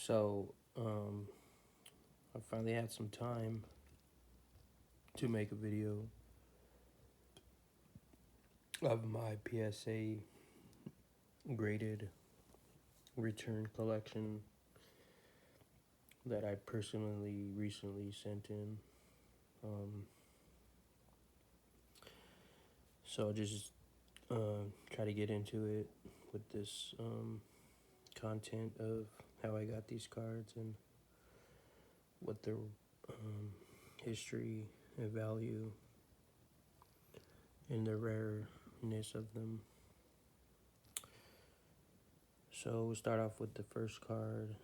So, I finally had some time to make a video of my PSA graded return collection that I personally recently sent in. So I'll just try to get into it with this content of how I got these cards and what their history and value and the rareness of them. So we'll start off with the first card.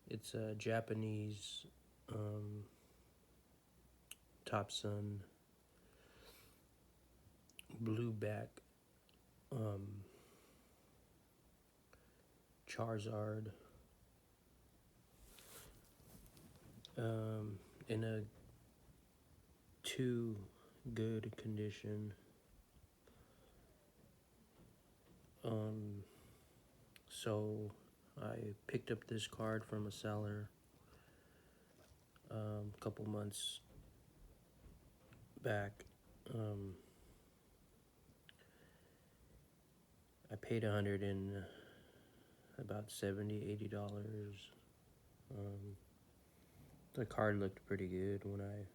It's a Japanese Top Sun blueback charizard in a 2 good condition. So I picked up this card from a seller a couple months back. I paid about $70-$80. The card looked pretty good when I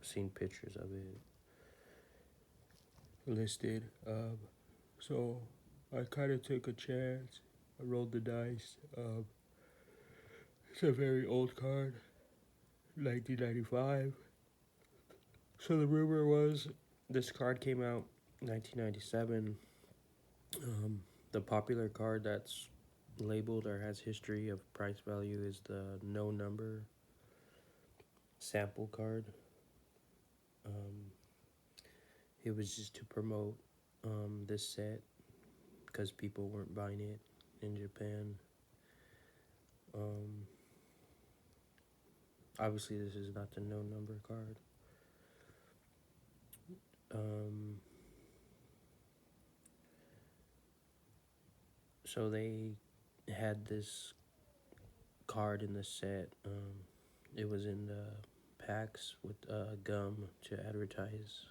seen pictures of it listed. So I kind of took a chance. I rolled the dice. It's a very old card, 1995. So the rumor was this card came out 1997. The popular card that's labeled or has history of price value is the no number sample card. It was just to promote this set because people weren't buying it in Japan. Obviously this is not the no number card. So they had this card in the set. It was in the packs with gum to advertise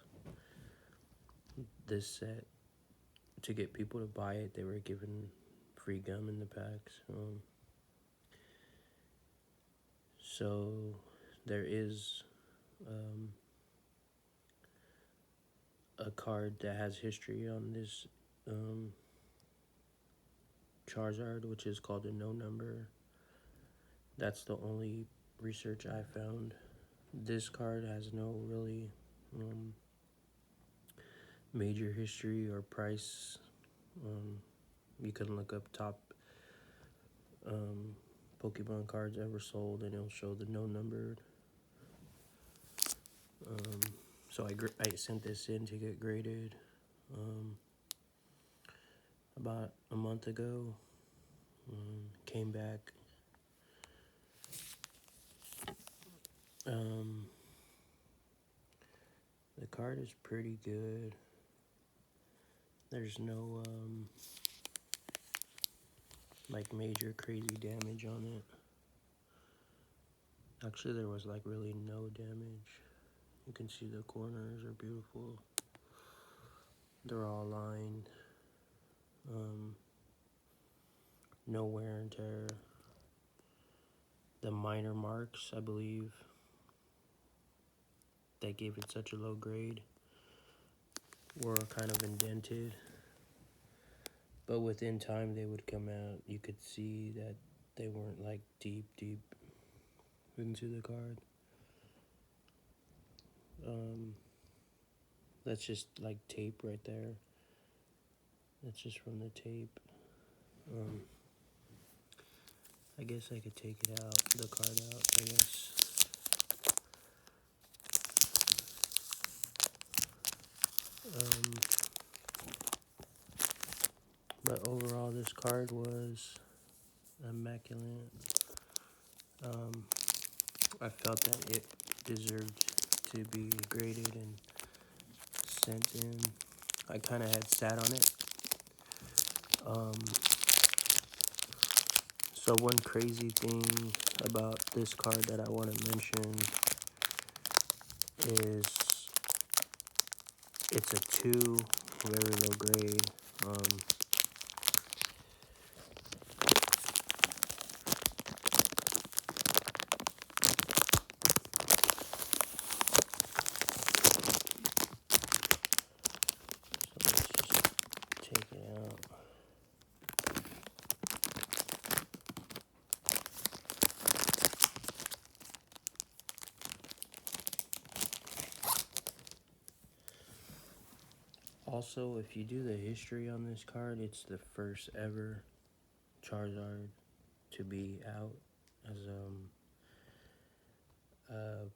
this set. To get people to buy it, they were given free gum in the packs. So there is a card that has history on this Charizard, which is called a no number. That's the only research I found. This card has no really major history or price. You can look up top Pokemon cards ever sold and it'll show the no numbered. So I sent this in to get graded about a month ago. Came back. The card is pretty good. There's no like major crazy damage on it. Actually, there was like really no damage. You can see the corners are beautiful. They're all lined. No wear and tear. The minor marks, I believe, that gave it such a low grade were kind of indented. But within time they would come out. You could see that they weren't like deep into the card. That's just like tape right there. That's just from the tape. I guess I could take it out, the card out, I guess. But overall, this card was immaculate. I felt that it deserved to be graded and sent in. I kind of had sat on it. So one crazy thing about this card that I want to mention is it's a 2, very low grade. So let's just take it out. Also, if you do the history on this card, it's the first ever Charizard to be out as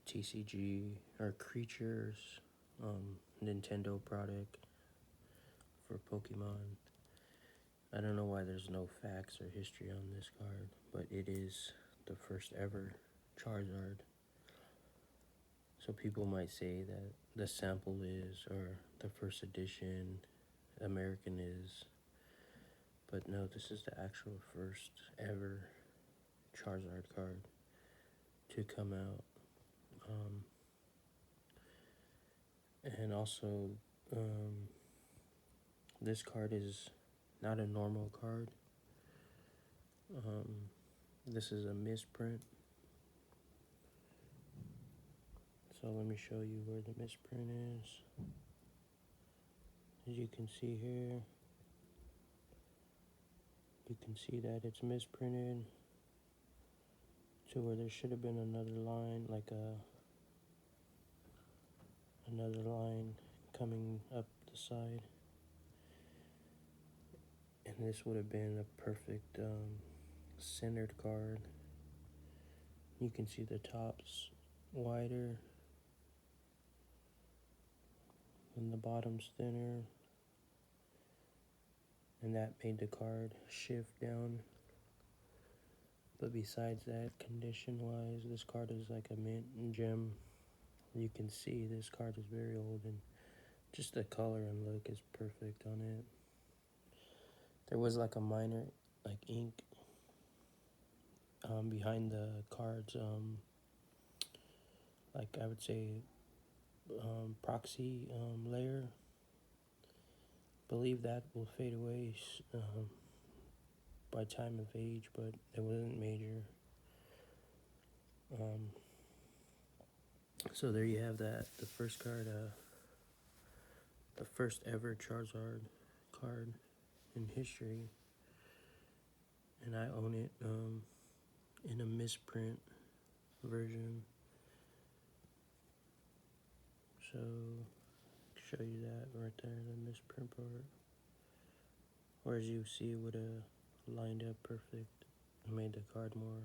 TCG or Creatures Nintendo product for Pokemon. I don't know why there's no facts or history on this card, but it is the first ever Charizard. So people might say that the sample is, or the first edition American is, but no, this is the actual first ever Charizard card to come out. And also, this card is not a normal card. This is a misprint. So let me show you where the misprint is. As you can see here, you can see that it's misprinted to where there should have been another line, like another line coming up the side. And this would have been a perfect centered card. You can see the top's wider and the bottom's thinner, and that made the card shift down. But besides that, condition wise, this card is like a mint gem. You can see this card is very old, and just the color and look is perfect on it. There was like a minor like ink behind the cards, like I would say proxy layer. Believe that will fade away by time of age, but it wasn't major. So there you have that, the first card, the first ever Charizard card in history, and I own it in a misprint version. So show you that right there, the misprint part. Or as you see, it would have lined up perfect and made the card more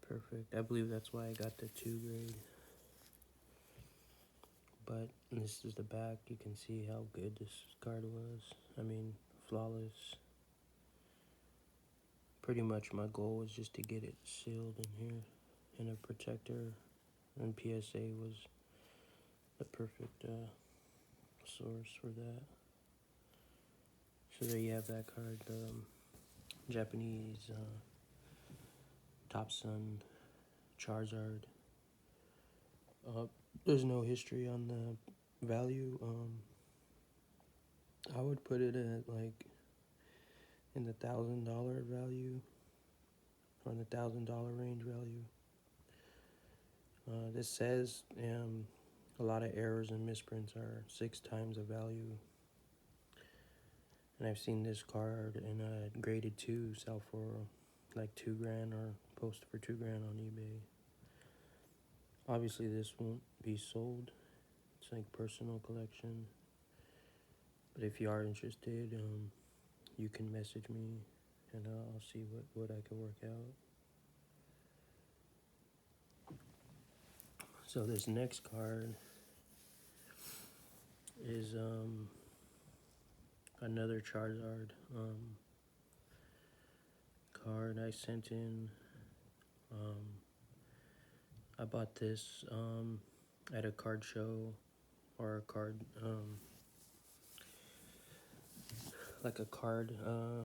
perfect. I believe that's why I got the 2 grade. But this is the back. You can see how good this card was. I mean, flawless. Pretty much my goal was just to get it sealed in here in a protector, and PSA was the perfect source for that. So there you have that card, Japanese Top Sun Charizard. There's no history on the value. I would put it at like in the $1,000 value, or in the $1,000 range value. This says a lot of errors and misprints are 6 times the value. And I've seen this card in a graded 2 sell for like $2 grand, or post for $2 grand on eBay. Obviously this won't be sold. It's like personal collection. But if you are interested, you can message me, and I'll see what I can work out. So this next card is another Charizard card I sent in. I bought this at a card show, or a card like a card